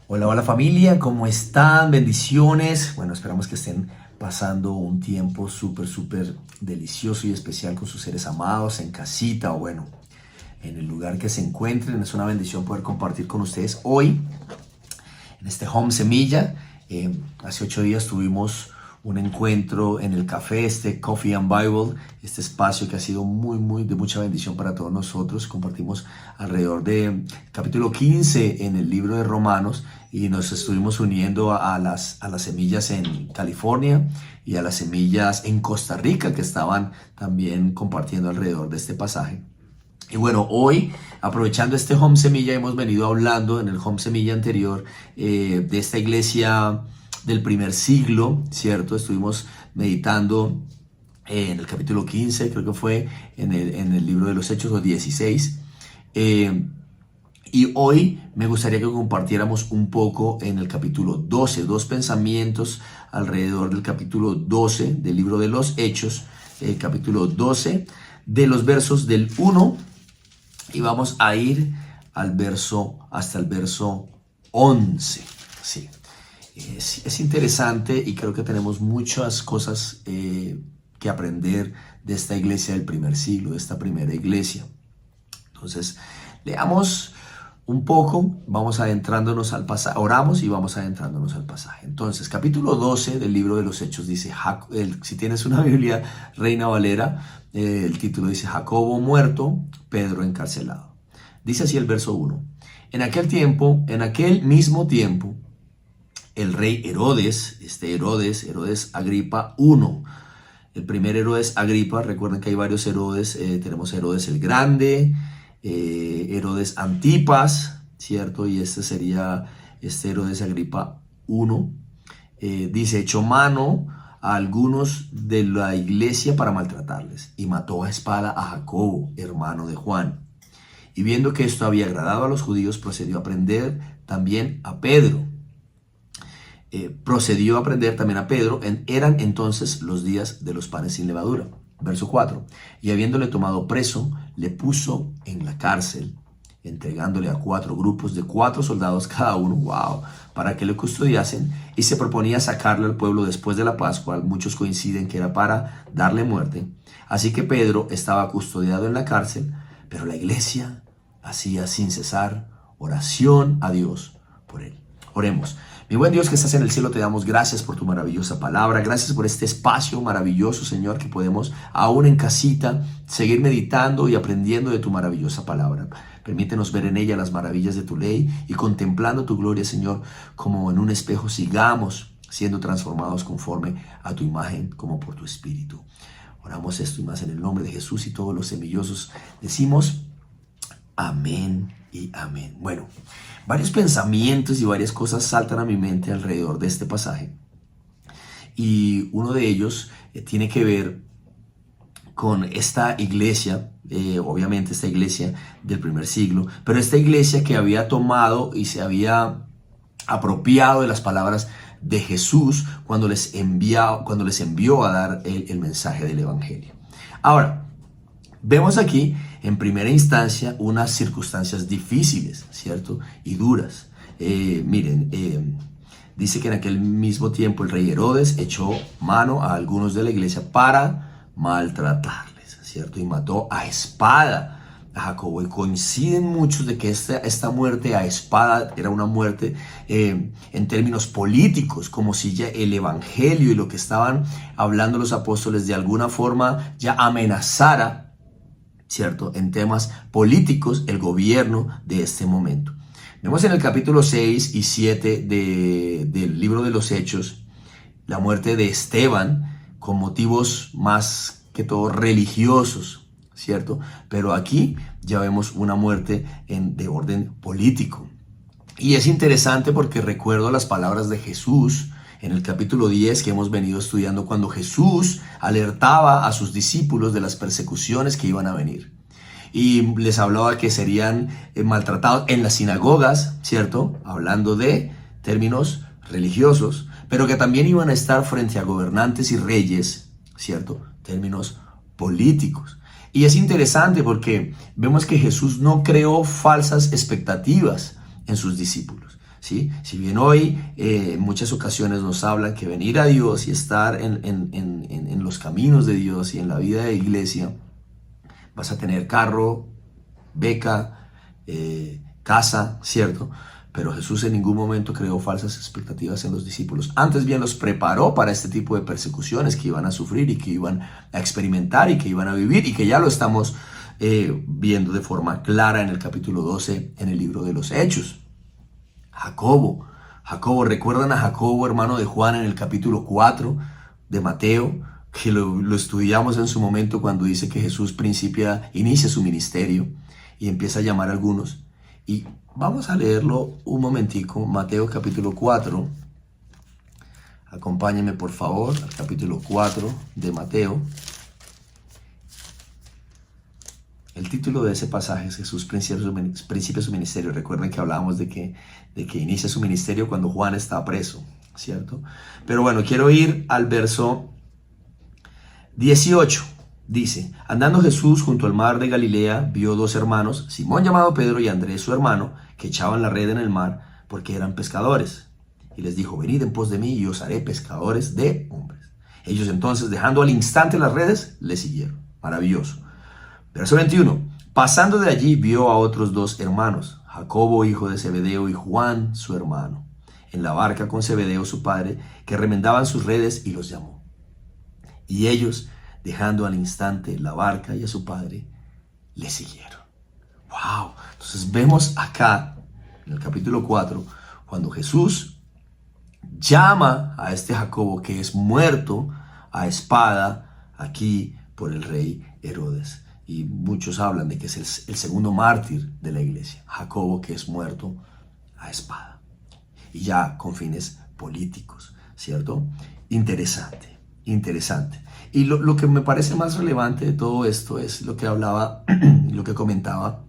Hola, hola familia, ¿cómo están? Bendiciones. Bueno, esperamos que estén pasando un tiempo súper delicioso y especial con sus seres amados en casita o bueno, en el lugar que se encuentren. Es una bendición poder compartir con ustedes hoy en este Home Semilla. Hace 8 días tuvimos un encuentro en el café, este Coffee and Bible, este espacio que ha sido muy de mucha bendición para todos nosotros. Compartimos alrededor de capítulo 15 en el libro de Romanos y nos estuvimos uniendo a las semillas en California y a las semillas en Costa Rica que estaban también compartiendo alrededor de este pasaje. Y bueno, hoy, aprovechando este Home Semilla, hemos venido hablando en el Home Semilla anterior de esta iglesia del primer siglo, ¿cierto? Estuvimos meditando en el capítulo 15, creo que fue en el libro de los Hechos, o 16. Y hoy me gustaría que compartiéramos un poco en el capítulo 12, dos pensamientos alrededor del capítulo 12 del libro de los Hechos, capítulo 12, de los versos del 1. Y vamos a ir hasta el verso 11. Sí. Es interesante y creo que tenemos muchas cosas que aprender de esta iglesia del primer siglo, de esta primera iglesia. Entonces, leamos un poco, vamos adentrándonos al pasaje, oramos y vamos adentrándonos al pasaje. Entonces, capítulo 12 del libro de los Hechos dice, si tienes una Biblia Reina Valera, el título dice Jacobo muerto, Pedro encarcelado. Dice así el verso 1. En aquel mismo tiempo, el rey Herodes, Herodes Agripa I, el primer Herodes Agripa, recuerden que hay varios Herodes, tenemos Herodes el Grande, Herodes Antipas, ¿cierto? Y este sería Herodes Agripa I. Dice, echó mano a algunos de la iglesia para maltratarles y mató a espada a Jacobo, hermano de Juan. Y viendo que esto había agradado a los judíos, procedió a prender también a Pedro. Eran entonces los días de los panes sin levadura. Verso 4. Y habiéndole tomado preso, le puso en la cárcel, entregándole a 4 grupos de 4 soldados cada uno, para que le custodiasen, y se proponía sacarle al pueblo después de la Pascua. Muchos coinciden que era para darle muerte. Así que Pedro estaba custodiado en la cárcel, pero la iglesia hacía sin cesar oración a Dios por él. Oremos. Mi buen Dios que estás en el cielo, te damos gracias por tu maravillosa palabra. Gracias por este espacio maravilloso, Señor, que podemos aún en casita seguir meditando y aprendiendo de tu maravillosa palabra. Permítenos ver en ella las maravillas de tu ley y contemplando tu gloria, Señor, como en un espejo sigamos siendo transformados conforme a tu imagen, como por tu espíritu. Oramos esto y más en el nombre de Jesús, y todos los semillosos decimos amén y amén. Bueno, varios pensamientos y varias cosas saltan a mi mente alrededor de este pasaje. Y uno de ellos tiene que ver con esta iglesia, obviamente esta iglesia del primer siglo, pero esta iglesia que había tomado y se había apropiado de las palabras de Jesús cuando les envió a dar el mensaje del evangelio. Ahora, vemos aquí en primera instancia unas circunstancias difíciles, ¿cierto? Y duras. Dice que en aquel mismo tiempo el rey Herodes echó mano a algunos de la iglesia para maltratarles, ¿cierto? Y mató a espada a Jacobo. Y coinciden muchos de que esta muerte a espada era una muerte en términos políticos, como si ya el evangelio y lo que estaban hablando los apóstoles de alguna forma ya amenazara, ¿cierto?, en temas políticos el gobierno de este momento. Vemos en el capítulo 6 y 7 del libro de los Hechos la muerte de Esteban con motivos más que todo religiosos, ¿cierto? Pero aquí ya vemos una muerte de orden político. Y es interesante porque recuerdo las palabras de Jesús en el capítulo 10 que hemos venido estudiando, cuando Jesús alertaba a sus discípulos de las persecuciones que iban a venir. Y les hablaba que serían maltratados en las sinagogas, ¿cierto? Hablando de términos religiosos, pero que también iban a estar frente a gobernantes y reyes, ¿cierto? Términos políticos. Y es interesante porque vemos que Jesús no creó falsas expectativas en sus discípulos, ¿sí? Si bien hoy en muchas ocasiones nos hablan que venir a Dios y estar en los caminos de Dios y en la vida de iglesia, vas a tener carro, beca, casa, ¿cierto? Pero Jesús en ningún momento creó falsas expectativas en los discípulos. Antes bien los preparó para este tipo de persecuciones que iban a sufrir y que iban a experimentar y que iban a vivir y que ya lo estamos viendo de forma clara en el capítulo 12 en el libro de los Hechos. Jacobo, ¿recuerdan a Jacobo, hermano de Juan, en el capítulo 4 de Mateo? Que lo estudiamos en su momento cuando dice que Jesús inicia su ministerio y empieza a llamar a algunos. Y vamos a leerlo un momentico, Mateo capítulo 4. Acompáñenme por favor al capítulo 4 de Mateo. El título de ese pasaje es Jesús principia su ministerio. Recuerden que hablábamos de que inicia su ministerio cuando Juan está preso, ¿cierto? Pero bueno, quiero ir al verso 18. Dice: andando Jesús junto al mar de Galilea, vio dos hermanos, Simón llamado Pedro y Andrés su hermano, que echaban la red en el mar porque eran pescadores. Y les dijo: venid en pos de mí y os haré pescadores de hombres. Ellos entonces, dejando al instante las redes, le siguieron. Maravilloso. Verso 21. Pasando de allí vio a otros dos hermanos, Jacobo hijo de Zebedeo y Juan su hermano, en la barca con Zebedeo su padre, que remendaban sus redes, y los llamó. Y ellos, dejando al instante la barca y a su padre, le siguieron. ¡Wow! Entonces vemos acá, en el capítulo 4, cuando Jesús llama a este Jacobo, que es muerto a espada aquí por el rey Herodes. Y muchos hablan de que es el segundo mártir de la iglesia, Jacobo, que es muerto a espada. Y ya con fines políticos, ¿cierto? Interesante. Y lo que me parece más relevante de todo esto es lo que hablaba, lo que comentaba,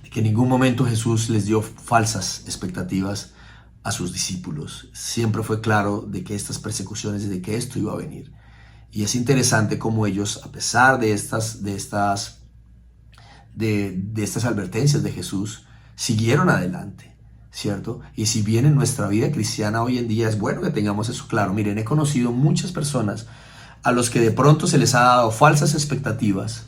de que en ningún momento Jesús les dio falsas expectativas a sus discípulos. Siempre fue claro de que estas persecuciones y de que esto iba a venir. Y es interesante cómo ellos, a pesar de estas advertencias de Jesús, siguieron adelante, ¿cierto? Y si bien en nuestra vida cristiana hoy en día es bueno que tengamos eso claro. Miren, he conocido muchas personas a los que de pronto se les ha dado falsas expectativas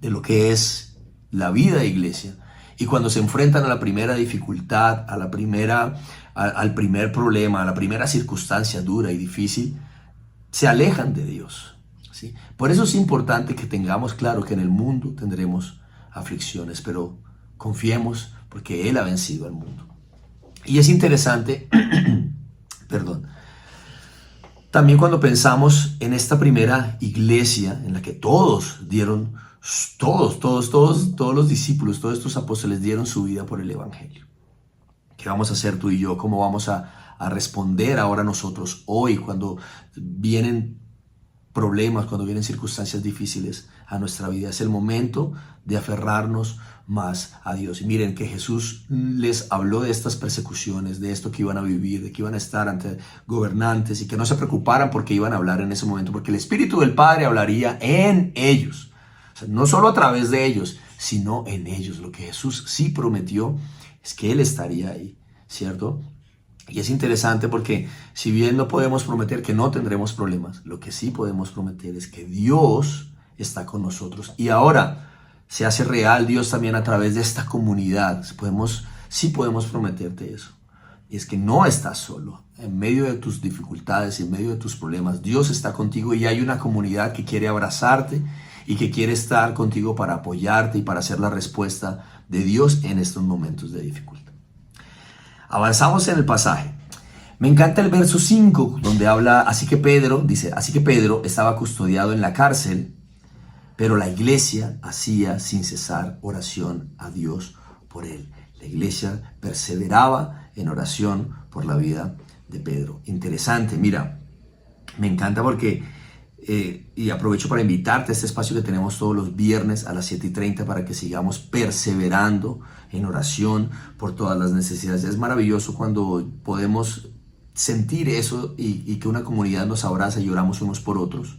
de lo que es la vida de iglesia. Y cuando se enfrentan a la primera dificultad, al primer problema, a la primera circunstancia dura y difícil, se alejan de Dios, ¿sí? Por eso es importante que tengamos claro que en el mundo tendremos aflicciones, pero confiemos porque Él ha vencido al mundo. Y es interesante, perdón, también cuando pensamos en esta primera iglesia en la que todos los discípulos, todos estos apóstoles dieron su vida por el evangelio. ¿Qué vamos a hacer tú y yo? ¿Cómo vamos a responder ahora nosotros hoy cuando vienen problemas, cuando vienen circunstancias difíciles a nuestra vida? Es el momento de aferrarnos más a Dios. Y miren que Jesús les habló de estas persecuciones, de esto que iban a vivir, de que iban a estar ante gobernantes y que no se preocuparan porque iban a hablar en ese momento, porque el Espíritu del Padre hablaría en ellos. O sea, no solo a través de ellos, sino en ellos. Lo que Jesús sí prometió es que Él estaría ahí, ¿cierto? Y es interesante porque si bien no podemos prometer que no tendremos problemas, lo que sí podemos prometer es que Dios está con nosotros. Y ahora se hace real Dios también a través de esta comunidad. Sí podemos prometerte eso. Y es que no estás solo. En medio de tus dificultades, en medio de tus problemas, Dios está contigo y hay una comunidad que quiere abrazarte y que quiere estar contigo para apoyarte y para ser la respuesta de Dios en estos momentos de dificultad. Avanzamos en el pasaje. Me encanta el verso 5, donde habla, así que Pedro estaba custodiado en la cárcel, pero la iglesia hacía sin cesar oración a Dios por él. La iglesia perseveraba en oración por la vida de Pedro. Interesante, mira, me encanta porque, y aprovecho para invitarte a este espacio que tenemos todos los viernes a las 7:30 para que sigamos perseverando en oración por todas las necesidades. Es maravilloso cuando podemos sentir eso y que una comunidad nos abraza y oramos unos por otros.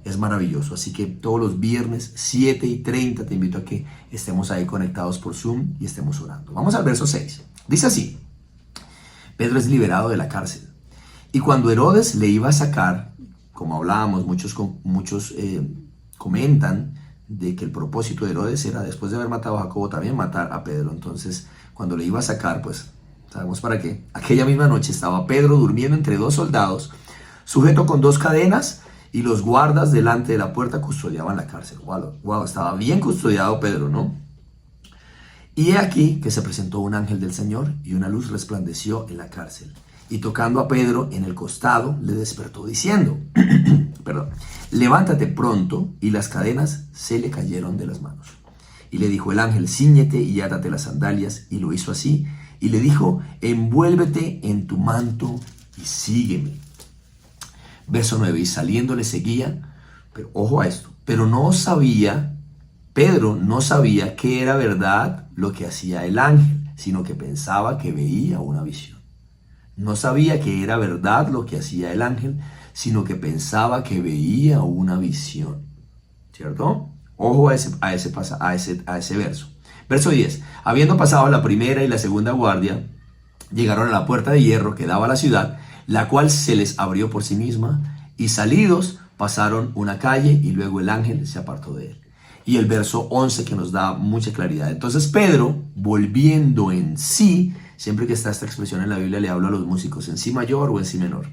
Es maravilloso. Así que todos los viernes 7:30 te invito a que estemos ahí conectados por Zoom y estemos orando. Vamos al verso 6. Dice así: Pedro es liberado de la cárcel. Y cuando Herodes le iba a sacar, como hablábamos, muchos comentan de que el propósito de Herodes era, después de haber matado a Jacobo, también matar a Pedro. Entonces, cuando le iba a sacar, pues, sabemos para qué. Aquella misma noche estaba Pedro durmiendo entre dos soldados, sujeto con dos cadenas, y los guardas delante de la puerta custodiaban la cárcel. Wow, estaba bien custodiado Pedro, ¿no? Y he aquí que se presentó un ángel del Señor, y una luz resplandeció en la cárcel. Y tocando a Pedro en el costado, le despertó diciendo, perdón, levántate pronto, y las cadenas se le cayeron de las manos. Y le dijo el ángel, cíñete y átate las sandalias, y lo hizo así. Y le dijo, envuélvete en tu manto y sígueme. Verso 9, y saliendo le seguía, pero ojo a esto, pero no sabía, Pedro no sabía que era verdad lo que hacía el ángel, sino que pensaba que veía una visión. No sabía que era verdad lo que hacía el ángel, sino que pensaba que veía una visión. ¿Cierto? Ojo a ese verso. Verso 10. Habiendo pasado la primera y la segunda guardia, llegaron a la puerta de hierro que daba a la ciudad, la cual se les abrió por sí misma, y salidos pasaron una calle, y luego el ángel se apartó de él. Y el verso 11 que nos da mucha claridad. Entonces Pedro, volviendo en sí, siempre que está esta expresión en la Biblia le hablo a los músicos, en si mayor o en si menor.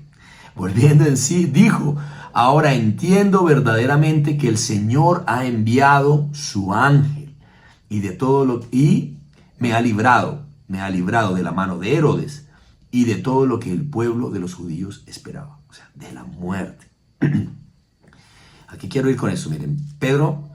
Volviendo en sí, dijo, ahora entiendo verdaderamente que el Señor ha enviado su ángel y me ha librado de la mano de Herodes y de todo lo que el pueblo de los judíos esperaba, o sea, de la muerte. Aquí quiero ir con eso, miren, Pedro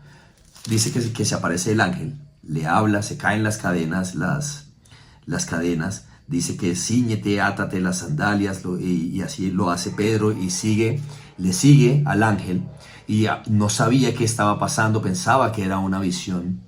dice que se aparece el ángel, le habla, se caen las cadenas, las cadenas, dice que cíñete, átate las sandalias, y así lo hace Pedro y le sigue al ángel, y no sabía qué estaba pasando, pensaba que era una visión.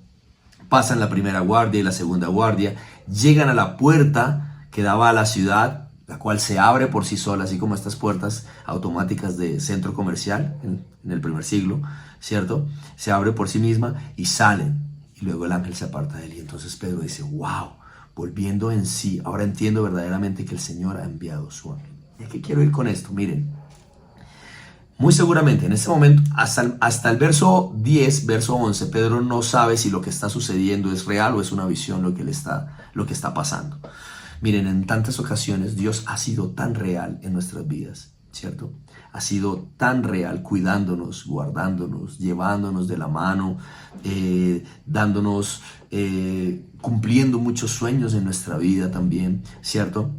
Pasan la primera guardia y la segunda guardia, llegan a la puerta que daba a la ciudad, la cual se abre por sí sola, así como estas puertas automáticas de centro comercial en el primer siglo, ¿cierto? Se abre por sí misma y salen, y luego el ángel se aparta de él, y entonces Pedro dice, wow, volviendo en sí, ahora entiendo verdaderamente que el Señor ha enviado su ángel. ¿Y a qué quiero ir con esto? Miren, muy seguramente en este momento, hasta el verso 10, verso 11, Pedro no sabe si lo que está sucediendo es real o es una visión lo que está pasando. Miren, en tantas ocasiones Dios ha sido tan real en nuestras vidas, ¿cierto? Ha sido tan real cuidándonos, guardándonos, llevándonos de la mano, dándonos, cumpliendo muchos sueños en nuestra vida también, ¿cierto?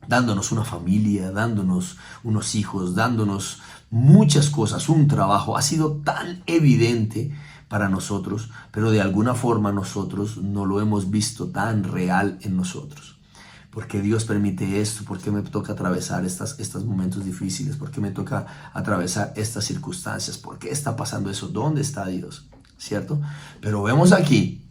Dándonos una familia, dándonos unos hijos, dándonos muchas cosas, un trabajo. Ha sido tan evidente para nosotros, pero de alguna forma nosotros no lo hemos visto tan real en nosotros. ¿Por qué Dios permite esto? ¿Por qué me toca atravesar estos momentos difíciles? ¿Por qué me toca atravesar estas circunstancias? ¿Por qué está pasando eso? ¿Dónde está Dios? ¿Cierto? Pero vemos aquí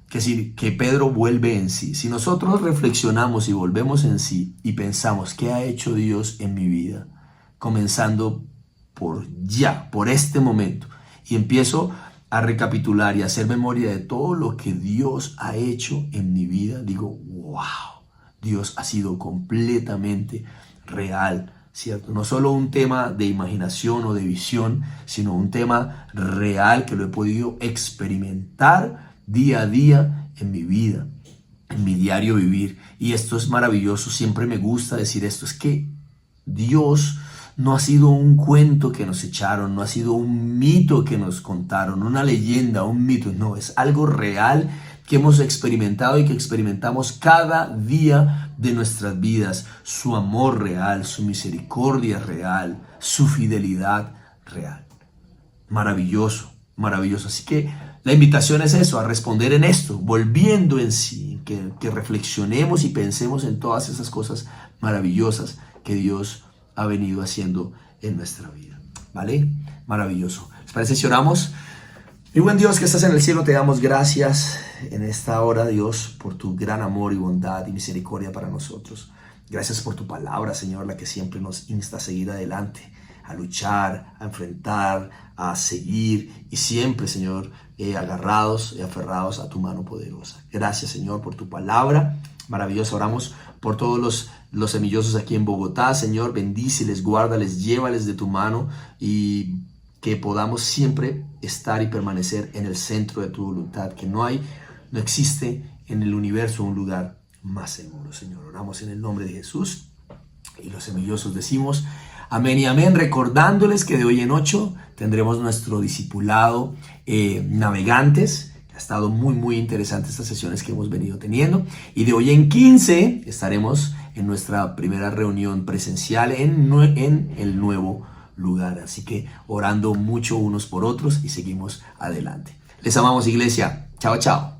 que Pedro vuelve en sí. Si nosotros reflexionamos y volvemos en sí y pensamos, ¿qué ha hecho Dios en mi vida? Comenzando por este momento. Y empiezo a recapitular y a hacer memoria de todo lo que Dios ha hecho en mi vida. Digo, wow. Dios ha sido completamente real, ¿cierto? No solo un tema de imaginación o de visión, sino un tema real que lo he podido experimentar día a día en mi vida, en mi diario vivir. Y esto es maravilloso, siempre me gusta decir esto, es que Dios no ha sido un cuento que nos echaron, no ha sido un mito que nos contaron, una leyenda, un mito, no, es algo real que hemos experimentado y que experimentamos cada día de nuestras vidas. Su amor real, su misericordia real, su fidelidad real. Maravilloso, maravilloso. Así que la invitación es eso, a responder en esto, volviendo en sí, que reflexionemos y pensemos en todas esas cosas maravillosas que Dios ha venido haciendo en nuestra vida. ¿Vale? Maravilloso. ¿Les parece si oramos? Mi buen Dios que estás en el cielo, te damos gracias en esta hora, Dios, por tu gran amor y bondad y misericordia para nosotros. Gracias por tu palabra, Señor, la que siempre nos insta a seguir adelante, a luchar, a enfrentar, a seguir y siempre, Señor, agarrados y aferrados a tu mano poderosa. Gracias, Señor, por tu palabra. Maravilloso. Oramos por todos los semillosos aquí en Bogotá. Señor, bendíceles, guárdales, llévales de tu mano y que podamos siempre estar y permanecer en el centro de tu voluntad, que no existe en el universo un lugar más seguro. Señor, oramos en el nombre de Jesús y los semillosos decimos amén y amén, recordándoles que de hoy en 8 tendremos nuestro discipulado Navegantes. Ha estado muy interesante estas sesiones que hemos venido teniendo. Y de hoy en 15 estaremos en nuestra primera reunión presencial en el nuevo lugar. Así que orando mucho unos por otros y seguimos adelante. Les amamos, iglesia. Chao, chao.